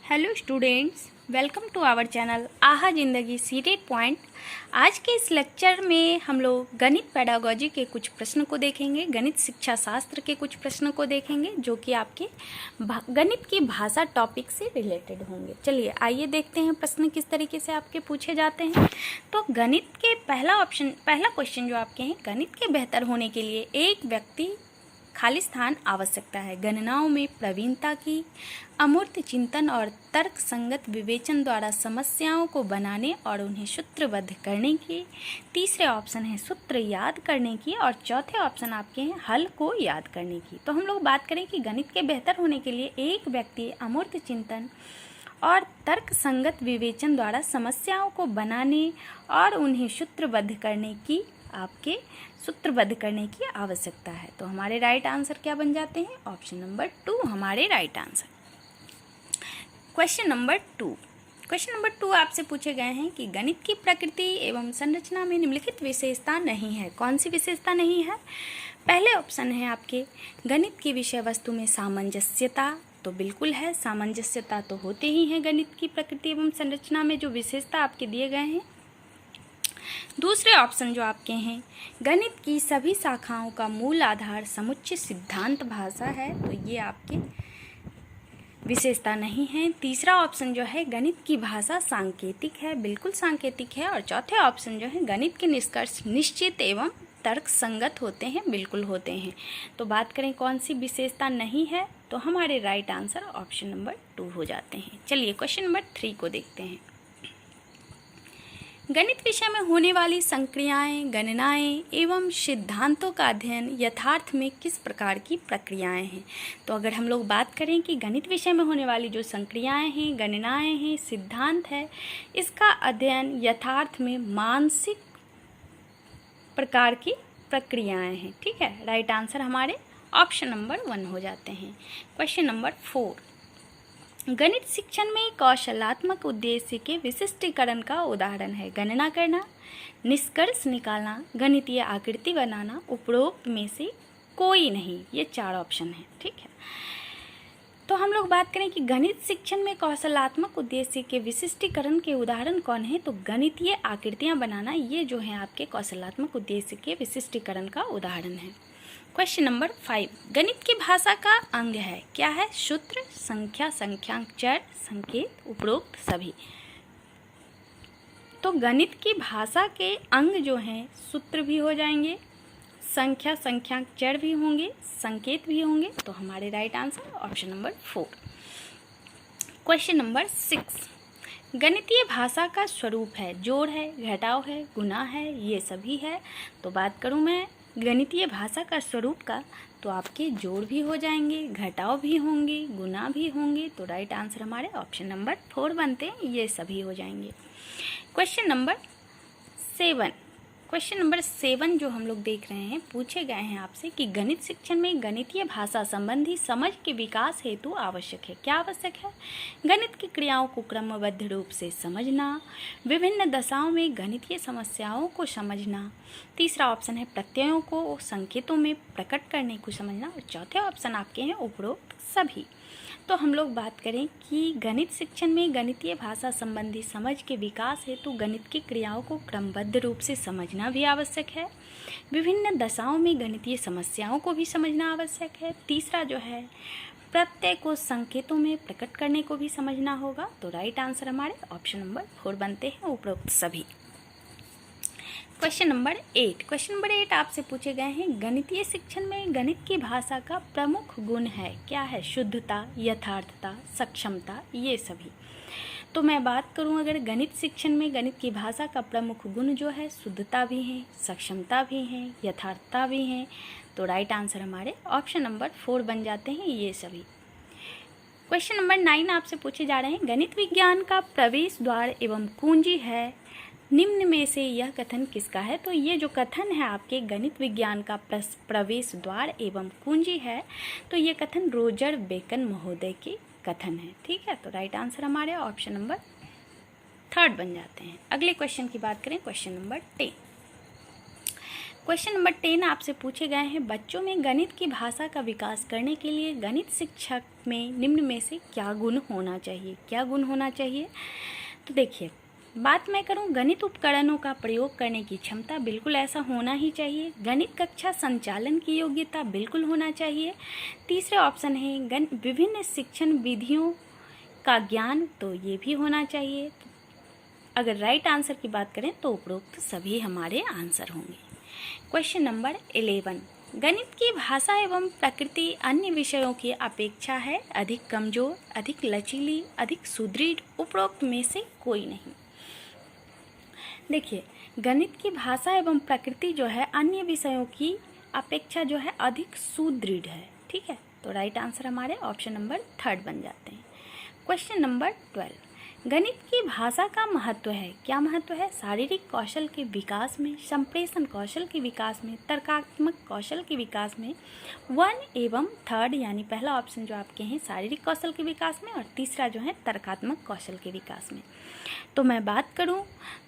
Hello students, welcome to our channel Aha Zindagi seated point. आज के इस लेक्चर में हम लोग गणित पेडागोजी के कुछ प्रश्न को देखेंगे, गणित शिक्षा शास्त्र के कुछ प्रश्नों को देखेंगे जो कि आपके गणित की भाषा टॉपिक से रिलेटेड होंगे। चलिए आइए देखते हैं प्रश्न किस तरीके से आपके पूछे जाते हैं। तो गणित के पहला क्वेश्चन जो आपके हैं, गणित के बेहतर होने के लिए एक व्यक्ति खाली स्थान आवश्यकता है। गणनाओं में प्रवीणता की, अमूर्त चिंतन और तर्क संगत विवेचन द्वारा समस्याओं को बनाने और उन्हें सूत्रबद्ध करने की। तीसरे ऑप्शन है सूत्र याद करने की और चौथे ऑप्शन आपके हैं हल को याद करने की। तो हम लोग बात करें कि गणित के बेहतर होने के लिए एक व्यक्ति अमूर्त चिंतन और तर्क संगत विवेचन द्वारा समस्याओं को बनाने और उन्हें सूत्रबद्ध करने की आवश्यकता है। तो हमारे राइट आंसर क्या बन जाते हैं? ऑप्शन नंबर 2 हमारे राइट आंसर। क्वेश्चन नंबर 2 आपसे पूछे गए हैं कि गणित की प्रकृति एवं संरचना में निम्नलिखित विशेषता नहीं है। कौन सी विशेषता नहीं है? पहले ऑप्शन है आपके गणित की विषय वस्तु में सामंजस्यता। तो बिल्कुल है, सामंजस्यता तो होते ही हैं गणित की प्रकृति एवं संरचना में जो विशेषता आपके दिए गए हैं। दूसरे ऑप्शन जो आपके हैं, गणित की सभी शाखाओं का मूल आधार समुच्चय सिद्धांत भाषा है। तो ये आपके विशेषता नहीं है। तीसरा ऑप्शन जो है, गणित की भाषा सांकेतिक है। बिल्कुल सांकेतिक है। और चौथे ऑप्शन जो है, गणित के निष्कर्ष निश्चित एवं तर्क संगत होते हैं। बिल्कुल होते हैं। तो बात करें कौन सी विशेषता नहीं है, तो हमारे राइट आंसर ऑप्शन नंबर 2 हो जाते हैं। चलिए क्वेश्चन नंबर 3 को देखते हैं। गणित विषय में होने वाली संक्रियाएं, गणनाएं एवं सिद्धांतों का अध्ययन यथार्थ में किस प्रकार की प्रक्रियाएं हैं? तो अगर हम लोग बात करें कि गणित विषय में होने वाली जो संक्रियाएं हैं, गणनाएं हैं, सिद्धांत है, इसका अध्ययन यथार्थ में मानसिक प्रकार की प्रक्रियाएं हैं। ठीक है, राइट आंसर हमारे ऑप्शन नंबर 1 हो जाते हैं। क्वेश्चन नंबर 4, गणित शिक्षण में कौशलात्मक उद्देश्य के विशिष्टीकरण का उदाहरण है। गणना करना, निष्कर्ष निकालना, गणितीय आकृति बनाना, उपरोक्त में से कोई नहीं। ये 4 ऑप्शन है। ठीक है, तो हम लोग बात करें कि गणित शिक्षण में कौशलात्मक उद्देश्य के विशिष्टीकरण के उदाहरण कौन है, तो गणितीय आकृतियां बनाना, ये जो है आपके कौशलात्मक उद्देश्य के विशिष्टीकरण का उदाहरण है। क्वेश्चन नंबर 5, गणित की भाषा का अंग है। क्या है? सूत्र, संख्या, संख्यांक, चर, संकेत, उपरोक्त सभी। तो गणित की भाषा के अंग जो हैं, सूत्र भी हो जाएंगे, संख्या, संख्यांक, चर भी होंगे, संकेत भी होंगे। तो हमारे right answer option number 4। Question number 6, गणितीय भाषा का स्वरूप है, जोड़ है, घटाव है, गुणा है, ये सभी है। तो बात करूं मैं गणितीय भाषा का स्वरूप का, तो आपके जोड़ भी हो जाएंगे, घटाव भी होंगे, गुणा भी होंगे। तो राइट आंसर हमारे ऑप्शन नंबर 4 बनते हैं, ये सभी हो जाएंगे। क्वेश्चन नंबर 7 जो हम लोग देख रहे हैं, पूछे गए हैं आपसे कि गणित शिक्षण में गणितीय भाषा संबंधी समझ के विकास हेतु आवश्यक है। क्या आवश्यक है? गणित की क्रियाओं को क्रमबद्ध रूप से समझना, विभिन्न दशाओं में गणितीय समस्याओं को समझना। तीसरा ऑप्शन है प्रत्ययों को संकेतों में प्रकट करने को समझना। और चौथे ऑप्शन आपके हैं उपरोक्त सभी। तो हम लोग बात करें कि गणित शिक्षण में गणितीय भाषा संबंधी समझ के विकास हेतु गणित की क्रियाओं को क्रमबद्ध रूप से समझना भी आवश्यक है, विभिन्न दशाओं में गणितीय समस्याओं को भी समझना आवश्यक है। तीसरा जो है प्रत्यय को संकेतों में प्रकट करने को भी समझना होगा। तो राइट आंसर हमारे ऑप्शन नंबर 4 बनते हैं, उपरोक्त सभी। क्वेश्चन नंबर 8 आपसे पूछे गए हैं, गणितीय शिक्षण में गणित की भाषा का प्रमुख गुण है। क्या है? शुद्धता, यथार्थता, सक्षमता, ये सभी। तो मैं बात करूं अगर गणित शिक्षण में गणित की भाषा का प्रमुख गुण जो है, शुद्धता भी है, सक्षमता भी है, यथार्थता भी है। तो राइट आंसर हमारे ऑप्शन नंबर 4 बन जाते हैं, ये सभी। क्वेश्चन नंबर 9 आपसे पूछे जा रहे हैं, गणित विज्ञान का प्रवेश द्वार एवं कुंजी है, निम्न में से यह कथन किसका है? तो ये जो कथन है आपके गणित विज्ञान का प्रवेश द्वार एवं कुंजी है, तो ये कथन रोजर बेकन महोदय की कथन है। ठीक है, तो राइट आंसर हमारे ऑप्शन नंबर 3 बन जाते हैं। अगले क्वेश्चन की बात करें, क्वेश्चन नंबर 10। क्वेश्चन नंबर 10 आपसे पूछे गए हैं, बच्चों में गणित की भाषा का विकास करने के लिए गणित शिक्षक में निम्न में से क्या गुण होना चाहिए? क्या गुण होना चाहिए? तो देखिए, बात मैं करूं, गणित उपकरणों का प्रयोग करने की क्षमता, बिल्कुल ऐसा होना ही चाहिए। गणित कक्षा संचालन की योग्यता बिल्कुल होना चाहिए। तीसरे ऑप्शन है विभिन्न शिक्षण विधियों का ज्ञान, तो ये भी होना चाहिए। अगर राइट आंसर की बात करें तो उपरोक्त सभी हमारे आंसर होंगे। क्वेश्चन नंबर 11, गणित की भाषा एवं प्रकृति अन्य विषयों की अपेक्षा है अधिक कमजोर, अधिक लचीली, अधिक सुदृढ़, उपरोक्त में से कोई नहीं। देखिए, गणित की भाषा एवं प्रकृति जो है अन्य विषयों की अपेक्षा जो है अधिक सुदृढ़ है। ठीक है, तो राइट आंसर हमारे ऑप्शन नंबर 3 बन जाते हैं। क्वेश्चन नंबर 12, गणित की भाषा का महत्व है। क्या महत्व है? शारीरिक कौशल के विकास में, संप्रेषण कौशल के विकास में, तर्कात्मक कौशल के विकास में। 1 एवं 3 यानी पहला ऑप्शन जो आपके हैं शारीरिक कौशल के विकास में और तीसरा जो है तर्कात्मक कौशल के विकास में। तो मैं बात करूं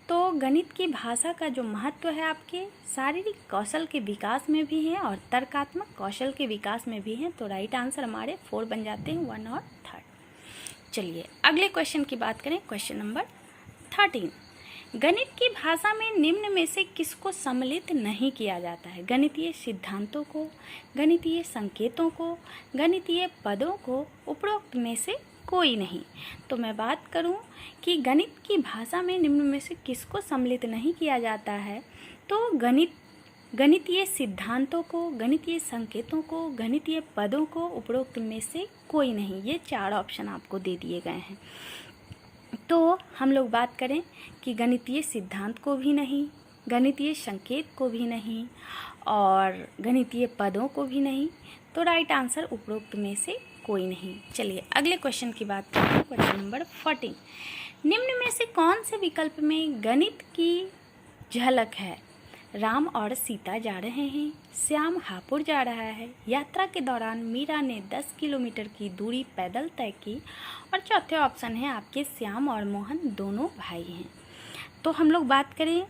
तो गणित की भाषा का जो महत्व है आपके शारीरिक कौशल के विकास में भी है और तर्कात्मक कौशल के विकास में भी है। तो राइट आंसर हमारे 4 बन जाते हैं, 1 और 3। चलिए अगले क्वेश्चन की बात करें। क्वेश्चन नंबर 13, गणित की भाषा में निम्न में से किसको सम्मिलित नहीं किया जाता है? गणितीय सिद्धांतों को, गणितीय संकेतों को, गणितीय पदों को, उपरोक्त में से कोई नहीं। तो मैं बात करूं कि गणित की भाषा में निम्न में से किसको सम्मिलित नहीं किया जाता है, तो गणितीय सिद्धांतों को, गणितीय संकेतों को, गणितीय पदों को, उपरोक्त में से कोई नहीं। ये 4 ऑप्शन आपको दे दिए गए हैं। तो हम लोग बात करें कि गणितीय सिद्धांत को भी नहीं, गणितीय संकेत को भी नहीं और गणितीय पदों को भी नहीं। तो राइट आंसर उपरोक्त में से कोई नहीं। चलिए अगले क्वेश्चन की बात करते हैं। क्वेश्चन नंबर 14, निम्न में से कौन से विकल्प में गणित की झलक है? राम और सीता जा रहे हैं, श्याम हापुड़ जा रहा है, यात्रा के दौरान मीरा ने 10 किलोमीटर की दूरी पैदल तय की और चौथे ऑप्शन है आपके श्याम और मोहन दोनों भाई हैं। तो हम लोग बात करें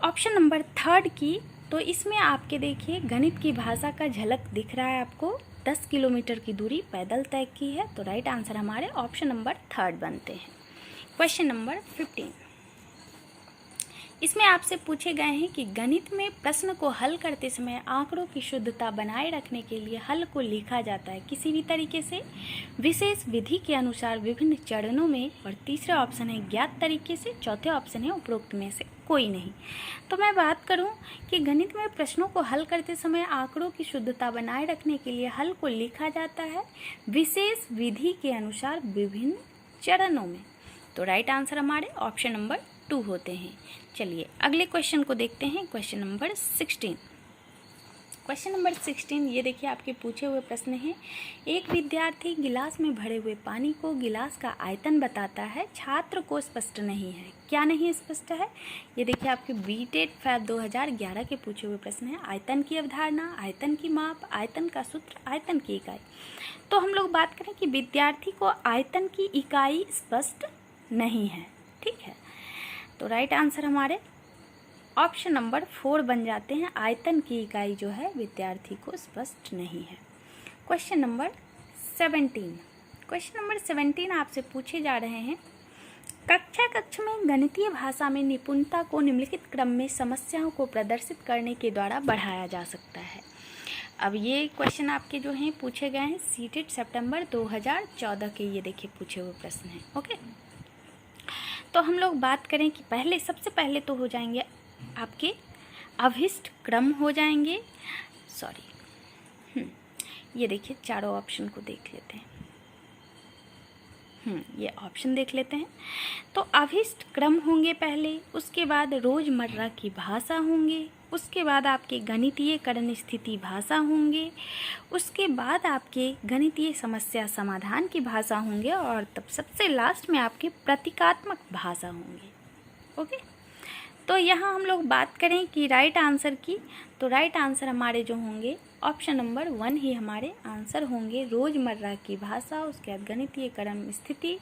ऑप्शन नंबर 3 की, तो इसमें आपके देखिए गणित की भाषा का झलक दिख रहा है आपको, 10 किलोमीटर की दूरी पैदल तय की है। तो राइट आंसर हमारे ऑप्शन नंबर 3 बनते हैं। क्वेश्चन नंबर 15, इसमें आपसे पूछे गए हैं कि गणित में प्रश्न को हल करते समय आंकड़ों की शुद्धता बनाए रखने के लिए हल को लिखा जाता है किसी भी तरीके से, विशेष विधि के अनुसार विभिन्न चरणों में, और तीसरा ऑप्शन है ज्ञात तरीके से, चौथे ऑप्शन है उपरोक्त में से कोई नहीं। तो मैं बात करूं कि गणित में प्रश्नों को हल करते समय आंकड़ों की शुद्धता बनाए रखने के लिए हल को लिखा जाता है विशेष विधि के अनुसार विभिन्न चरणों में। तो राइट आंसर हमारे ऑप्शन नंबर 2 होते हैं। चलिए अगले क्वेश्चन को देखते हैं। क्वेश्चन नंबर 16, क्वेश्चन नंबर 16 ये देखिए आपके पूछे हुए प्रश्न हैं। एक विद्यार्थी गिलास में भरे हुए पानी को गिलास का आयतन बताता है, छात्र को स्पष्ट नहीं है। क्या नहीं स्पष्ट है? ये देखिए आपके बीटेट फैब 2011 के पूछे हुए प्रश्न हैं। आयतन की अवधारणा, आयतन की माप, आयतन का सूत्र, आयतन की इकाई। तो हम लोग बात करें कि विद्यार्थी को आयतन की इकाई स्पष्ट नहीं है। ठीक है, तो राइट आंसर हमारे ऑप्शन नंबर 4 बन जाते हैं। आयतन की इकाई जो है विद्यार्थी को स्पष्ट नहीं है। क्वेश्चन नंबर 17, क्वेश्चन नंबर 17 आपसे पूछे जा रहे हैं, कक्ष में गणितीय भाषा में निपुणता को निम्नलिखित क्रम में समस्याओं को प्रदर्शित करने के द्वारा बढ़ाया जा सकता है। अब ये क्वेश्चन आपके जो हैं पूछे गए हैं सीटेट सितंबर 2014 के, ये देखिए पूछे हुए प्रश्न हैं। ओके, तो हम लोग बात करें कि सबसे पहले तो हो जाएंगे आपके अभिष्ट क्रम हो जाएंगे। ये देखिए चारों ऑप्शन को देख लेते हैं। ये ऑप्शन देख लेते हैं। तो अभिष्ट क्रम होंगे पहले, उसके बाद रोज़मर्रा की भाषा होंगे, उसके बाद आपके गणितीयकरण स्थिति भाषा होंगे, उसके बाद आपके गणितीय समस्या समाधान की भाषा होंगे और तब सबसे लास्ट में आपके प्रतीकात्मक भाषा होंगे। ओके, तो यहाँ हम लोग बात करें कि राइट आंसर की, तो राइट आंसर हमारे जो होंगे ऑप्शन नंबर 1 ही हमारे आंसर होंगे। रोज़मर्रा की भाषा, उसके बाद गणितीयकरण स्थिति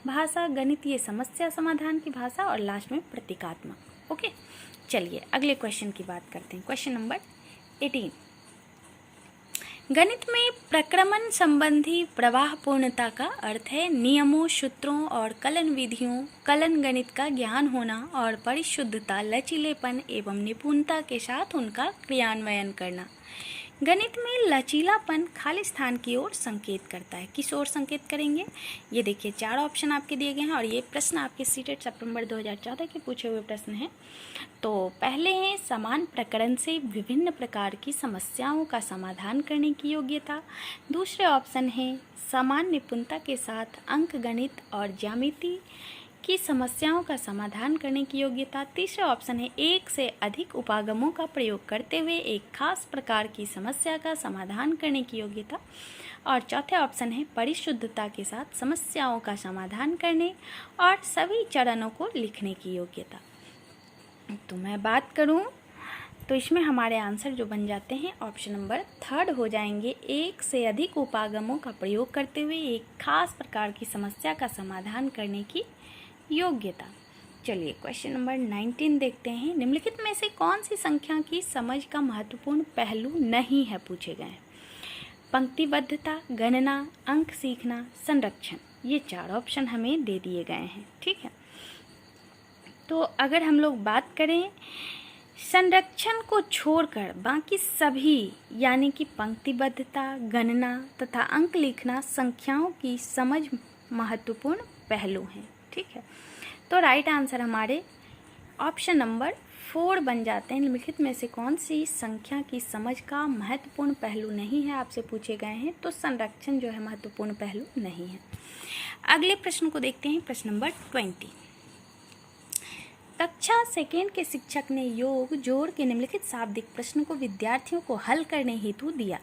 भाषा, गणितीय समस्या समाधान की भाषा और लास्ट में प्रतीकात्मक। ओके, चलिए अगले क्वेश्चन की बात करते हैं। क्वेश्चन नंबर 18, गणित में प्रक्रमण संबंधी प्रवाह पूर्णता का अर्थ है नियमों, सूत्रों और कलन विधियों, कलन गणित का ज्ञान होना और परिशुद्धता, लचीलेपन एवं निपुणता के साथ उनका क्रियान्वयन करना। गणित में लचीलापन खाली स्थान की ओर संकेत करता है। किस ओर संकेत करेंगे? ये देखिए 4 ऑप्शन आपके दिए गए हैं और ये प्रश्न आपके सीटेट सितंबर 2014 के पूछे हुए प्रश्न हैं। तो पहले हैं समान प्रकरण से विभिन्न प्रकार की समस्याओं का समाधान करने की योग्यता। दूसरे ऑप्शन है समान निपुणता के साथ अंक गणित और ज्यामिति की समस्याओं का समाधान करने की योग्यता। तीसरा ऑप्शन है एक से अधिक उपागमों का प्रयोग करते हुए एक खास प्रकार की समस्या का समाधान करने की योग्यता। और चौथे ऑप्शन है परिशुद्धता के साथ समस्याओं का समाधान करने और सभी चरणों को लिखने की योग्यता। तो मैं बात करूं तो इसमें हमारे आंसर जो बन जाते हैं ऑप्शन नंबर 3 हो जाएंगे, एक से अधिक उपागमों का प्रयोग करते हुए एक खास प्रकार की समस्या का समाधान करने की योग्यता। चलिए क्वेश्चन नंबर 19 देखते हैं। निम्नलिखित में से कौन सी संख्या की समझ का महत्वपूर्ण पहलू नहीं है पूछे गए हैं? पंक्तिबद्धता, गणना, अंक सीखना, संरक्षण। ये 4 ऑप्शन हमें दे दिए गए हैं, ठीक है। तो अगर हम लोग बात करें संरक्षण को छोड़कर बाकी सभी यानी कि पंक्तिबद्धता, गणना तथा अंक लिखना संख्याओं की समझ महत्वपूर्ण पहलू हैं, ठीक है। तो राइट आंसर हमारे ऑप्शन नंबर 4 बन जाते हैं। निम्नलिखित में से कौन सी संख्या की समझ का महत्वपूर्ण पहलू नहीं है आपसे पूछे गए हैं? तो संरक्षण जो है महत्वपूर्ण पहलू नहीं है। अगले प्रश्न को देखते हैं, प्रश्न नंबर 20। कक्षा सेकेंड के शिक्षक ने योग जोड़ के निम्नलिखित शाब्दिक प्रश्न को विद्यार्थियों को हल करने हेतु दिया।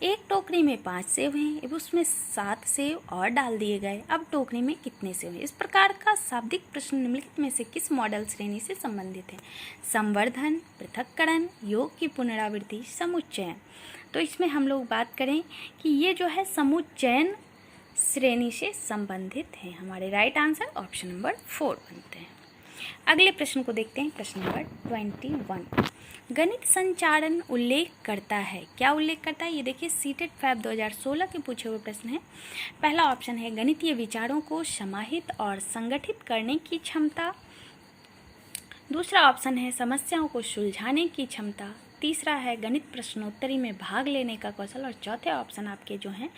एक टोकरी में 5 सेब हैं एवं उसमें 7 सेब और डाल दिए गए। अब टोकरी में कितने सेब हैं? इस प्रकार का शाब्दिक प्रश्न निम्नलिखित में से किस मॉडल श्रेणी से संबंधित है? संवर्धन, पृथक्करण, योग की पुनरावृत्ति, समुच्चयन। तो इसमें हम लोग बात करें कि ये जो है समुच्चयन श्रेणी से संबंधित है। हमारे राइट आंसर ऑप्शन नंबर 4 बनते हैं। अगले प्रश्न को देखते हैं, प्रश्न नंबर 21। गणित संचारण उल्लेख करता है, क्या उल्लेख करता है? ये देखिए सीटेट फैब 2016 के पूछे हुए प्रश्न है। पहला ऑप्शन है गणितीय विचारों को समाहित और संगठित करने की क्षमता। दूसरा ऑप्शन है समस्याओं को सुलझाने की क्षमता। तीसरा है गणित प्रश्नोत्तरी में भाग लेने का कौशल। और चौथे ऑप्शन आपके जो हैं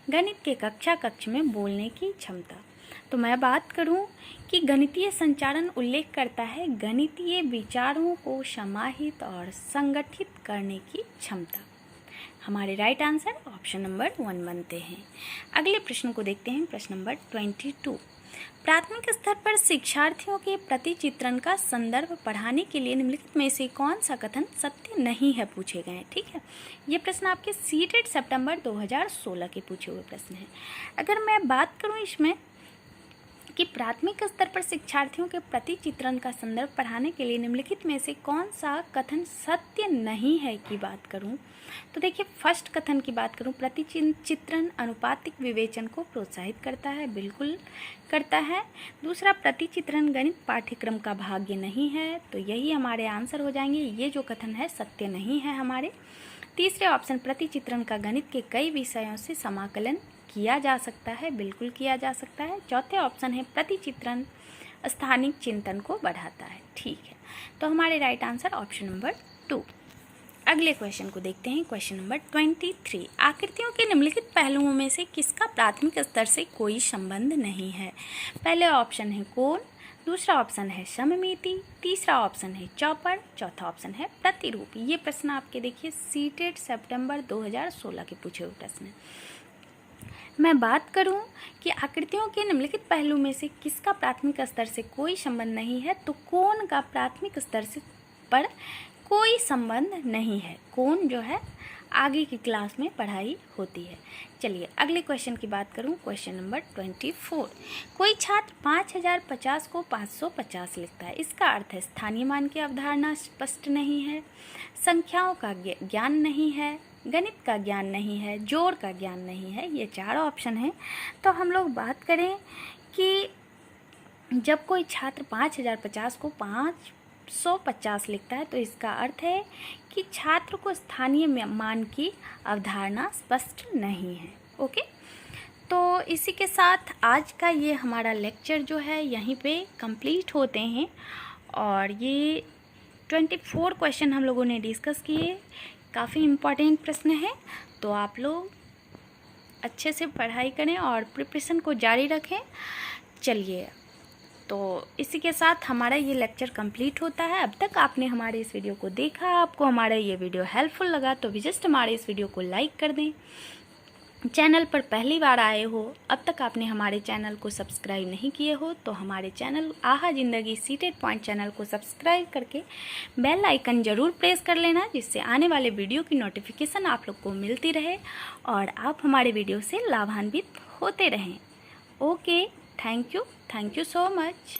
गणित के कक्ष में बोलने की क्षमता। तो मैं बात करूं कि गणितीय संचारण उल्लेख करता है गणितीय विचारों को समाहित और संगठित करने की क्षमता। हमारे राइट आंसर ऑप्शन नंबर 1 बनते हैं। अगले प्रश्न को देखते हैं, प्रश्न नंबर 22। प्राथमिक स्तर पर शिक्षार्थियों के प्रतिचित्रण का संदर्भ पढ़ाने के लिए निम्नलिखित में से कौन सा कथन सत्य नहीं है पूछे गए हैं, ठीक है। ये प्रश्न आपके सीटेट सितंबर 2016 के पूछे हुए प्रश्न हैं। अगर मैं बात करूं इसमें कि प्राथमिक स्तर पर शिक्षार्थियों के प्रतिचित्रण का संदर्भ पढ़ाने के लिए निम्नलिखित में से कौन सा कथन सत्य नहीं है की बात करूं तो देखिए फर्स्ट कथन की बात करूं, प्रतिचित्रण अनुपातिक विवेचन को प्रोत्साहित करता है, बिल्कुल करता है। दूसरा, प्रतिचित्रण गणित पाठ्यक्रम का भाग्य नहीं है, तो यही हमारे आंसर हो जाएंगे। ये जो कथन है सत्य नहीं है हमारे। तीसरे ऑप्शन, प्रतिचित्रण का गणित के कई विषयों से समाकलन किया जा सकता है, बिल्कुल किया जा सकता है। चौथे ऑप्शन है प्रतिचित्रण स्थानिक चिंतन को बढ़ाता है, ठीक है। तो हमारे राइट आंसर ऑप्शन नंबर 2। अगले क्वेश्चन को देखते हैं, क्वेश्चन नंबर 23। आकृतियों के निम्नलिखित पहलुओं में से किसका प्राथमिक स्तर से कोई संबंध नहीं है? पहले ऑप्शन है कोण, दूसरा ऑप्शन है सममिति, तीसरा ऑप्शन है चौपर, चौथा ऑप्शन है प्रतिरूप। ये प्रश्न आपके देखिए सीटेट सितंबर 2016 के पूछे हुए प्रश्न है। मैं बात करूं कि आकृतियों के निम्नलिखित पहलू में से किसका प्राथमिक स्तर से कोई संबंध नहीं है, तो कोण का प्राथमिक स्तर से पर कोई संबंध नहीं है। कोण जो है आगे की क्लास में पढ़ाई होती है। चलिए अगले क्वेश्चन की बात करूं, क्वेश्चन नंबर 24। कोई छात्र 5050 को 550 लिखता है, इसका अर्थ है स्थानीय मान की अवधारणा स्पष्ट नहीं है, संख्याओं का ज्ञान नहीं है, गणित का ज्ञान नहीं है, जोड़ का ज्ञान नहीं है। ये 4 ऑप्शन हैं। तो हम लोग बात करें कि जब कोई छात्र 5050 को 150 लिखता है तो इसका अर्थ है कि छात्र को स्थानीय मान की अवधारणा स्पष्ट नहीं है। ओके, तो इसी के साथ आज का ये हमारा लेक्चर जो है यहीं पे कंप्लीट होते हैं। और ये 24 क्वेश्चन हम लोगों ने डिस्कस किए, काफ़ी इम्पॉर्टेंट प्रश्न है। तो आप लोग अच्छे से पढ़ाई करें और प्रिपरेशन को जारी रखें। चलिए, तो इसी के साथ हमारा ये लेक्चर कंप्लीट होता है। अब तक आपने हमारे इस वीडियो को देखा, आपको हमारा ये वीडियो हेल्पफुल लगा तो जस्ट हमारे इस वीडियो को लाइक कर दें। चैनल पर पहली बार आए हो, अब तक आपने हमारे चैनल को सब्सक्राइब नहीं किए हो तो हमारे चैनल आहा ज़िंदगी सीटेड पॉइंट चैनल को सब्सक्राइब करके बेल आइकन ज़रूर प्रेस कर लेना, जिससे आने वाले वीडियो की नोटिफिकेशन आप लोग को मिलती रहे और आप हमारे वीडियो से लाभान्वित होते रहें। Okay, thank you so much.